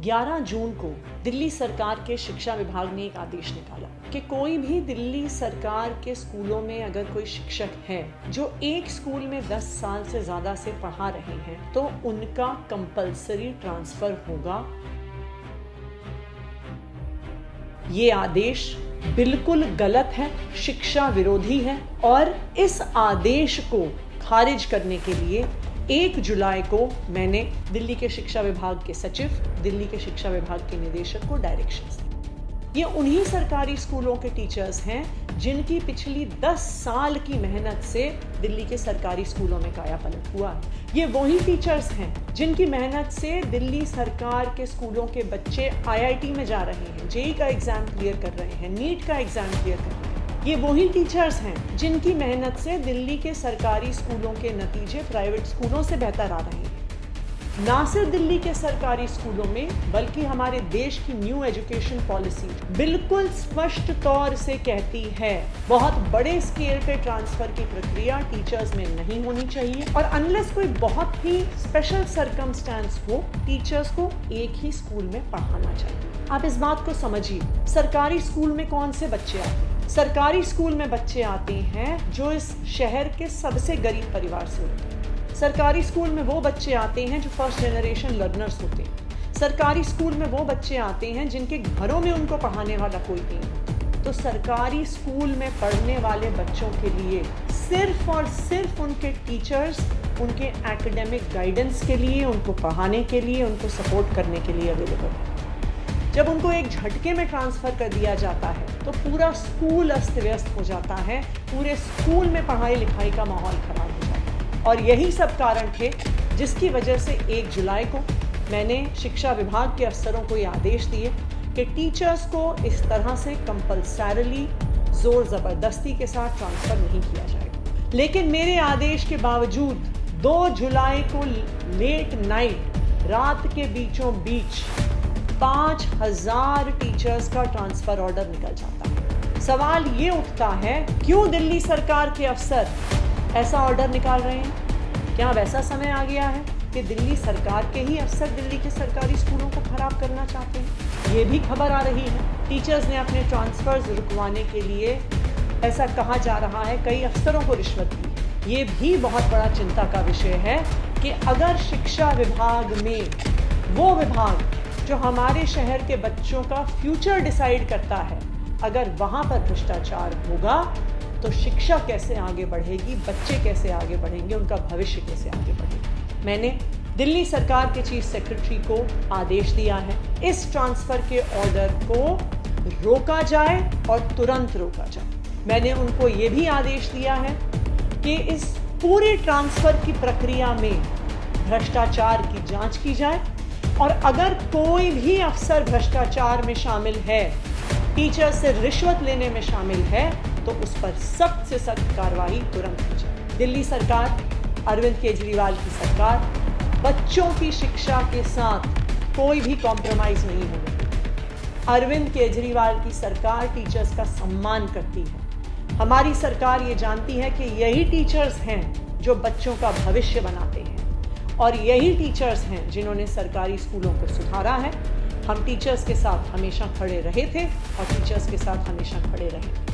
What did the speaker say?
11 जून को दिल्ली सरकार के शिक्षा विभाग ने एक आदेश निकाला कि कोई भी दिल्ली सरकार के स्कूलों में अगर कोई शिक्षक है जो एक स्कूल में 10 साल से ज्यादा से पढ़ा रहे हैं तो उनका कंपल्सरी ट्रांसफर होगा। ये आदेश बिल्कुल गलत है, शिक्षा विरोधी है और इस आदेश को खारिज करने के लिए 1 जुलाई को मैंने दिल्ली के शिक्षा विभाग के सचिव, दिल्ली के शिक्षा विभाग के निदेशक को डायरेक्शंस दी। ये उन्हीं सरकारी स्कूलों के टीचर्स हैं जिनकी पिछली 10 साल की मेहनत से दिल्ली के सरकारी स्कूलों में कायापलट हुआ है। ये वही टीचर्स हैं जिनकी मेहनत से दिल्ली सरकार के स्कूलों के बच्चे IIT में जा रहे हैं, जेईई का एग्जाम क्लियर कर रहे हैं, नीट का एग्जाम क्लियर कर रहे हैं। ये वही टीचर्स हैं जिनकी मेहनत से दिल्ली के सरकारी स्कूलों के नतीजे प्राइवेट स्कूलों से बेहतर आ रहे हैं। ना सिर्फ दिल्ली के सरकारी स्कूलों में बल्कि हमारे देश की न्यू एजुकेशन पॉलिसी बिल्कुल स्पष्ट तौर से कहती है बहुत बड़े स्केल पे ट्रांसफर की प्रक्रिया टीचर्स में नहीं होनी चाहिए और अनलेस कोई बहुत ही स्पेशल सर्कमस्टेंस हो, टीचर्स को एक ही स्कूल में पढ़ाना चाहिए। आप इस बात को समझिए, सरकारी स्कूल में कौन से बच्चे आते हैं? सरकारी स्कूल में बच्चे आते हैं जो इस शहर के सबसे गरीब परिवार से होते हैं। सरकारी स्कूल में वो बच्चे आते हैं जो फर्स्ट जनरेशन लर्नर्स होते हैं। सरकारी स्कूल में वो बच्चे आते हैं जिनके घरों में उनको पढ़ाने वाला कोई नहीं है। तो सरकारी स्कूल में पढ़ने वाले बच्चों के लिए सिर्फ और सिर्फ उनके टीचर्स उनके एकेडमिक गाइडेंस के लिए, उनको पढ़ाने के लिए, उनको सपोर्ट करने के लिए अवेलेबल है। जब उनको एक झटके में ट्रांसफर कर दिया जाता है तो पूरा स्कूल अस्त व्यस्त हो जाता है, पूरे स्कूल में पढ़ाई लिखाई का माहौल खराब हो जाता है। और यही सब कारण थे जिसकी वजह से 1 जुलाई को मैंने शिक्षा विभाग के अफसरों को ये आदेश दिए कि टीचर्स को इस तरह से कंपल्सरीली जोर ज़बरदस्ती के साथ ट्रांसफ़र नहीं किया जाएगा। लेकिन मेरे आदेश के बावजूद 2 जुलाई को लेट नाइट, रात के बीचों बीच 5000 टीचर्स का ट्रांसफ़र ऑर्डर निकल जाता है। सवाल ये उठता है, क्यों दिल्ली सरकार के अफसर ऐसा ऑर्डर निकाल रहे हैं? क्या वैसा समय आ गया है कि दिल्ली सरकार के ही अफसर दिल्ली के सरकारी स्कूलों को खराब करना चाहते हैं? ये भी खबर आ रही है टीचर्स ने अपने ट्रांसफर्स रुकवाने के लिए, ऐसा कहा जा रहा है, कई अफसरों को रिश्वत दी। ये भी बहुत बड़ा चिंता का विषय है कि अगर शिक्षा विभाग में वो विभाग जो हमारे शहर के बच्चों का फ्यूचर डिसाइड करता है, अगर वहाँ पर भ्रष्टाचार होगा तो शिक्षा कैसे आगे बढ़ेगी, बच्चे कैसे आगे बढ़ेंगे, उनका भविष्य कैसे आगे बढ़ेगा। मैंने दिल्ली सरकार के चीफ सेक्रेटरी को आदेश दिया है इस ट्रांसफर के ऑर्डर को रोका जाए और तुरंत रोका जाए। मैंने उनको ये भी आदेश दिया है कि इस पूरे ट्रांसफर की प्रक्रिया में भ्रष्टाचार की जांच की जाए और अगर कोई भी अफसर भ्रष्टाचार में शामिल है, टीचर से रिश्वत लेने में शामिल है, तो उस पर सख्त से सख्त कार्रवाई तुरंत की जाए। दिल्ली सरकार, अरविंद केजरीवाल की सरकार बच्चों की शिक्षा के साथ कोई भी कॉम्प्रोमाइज नहीं होने देती। अरविंद केजरीवाल की सरकार टीचर्स का सम्मान करती है। हमारी सरकार ये जानती है कि यही टीचर्स हैं जो बच्चों का भविष्य बनाते हैं और यही टीचर्स हैं जिन्होंने सरकारी स्कूलों को सुधारा है। हम टीचर्स के साथ हमेशा खड़े रहे थे और टीचर्स के साथ हमेशा खड़े रहेंगे।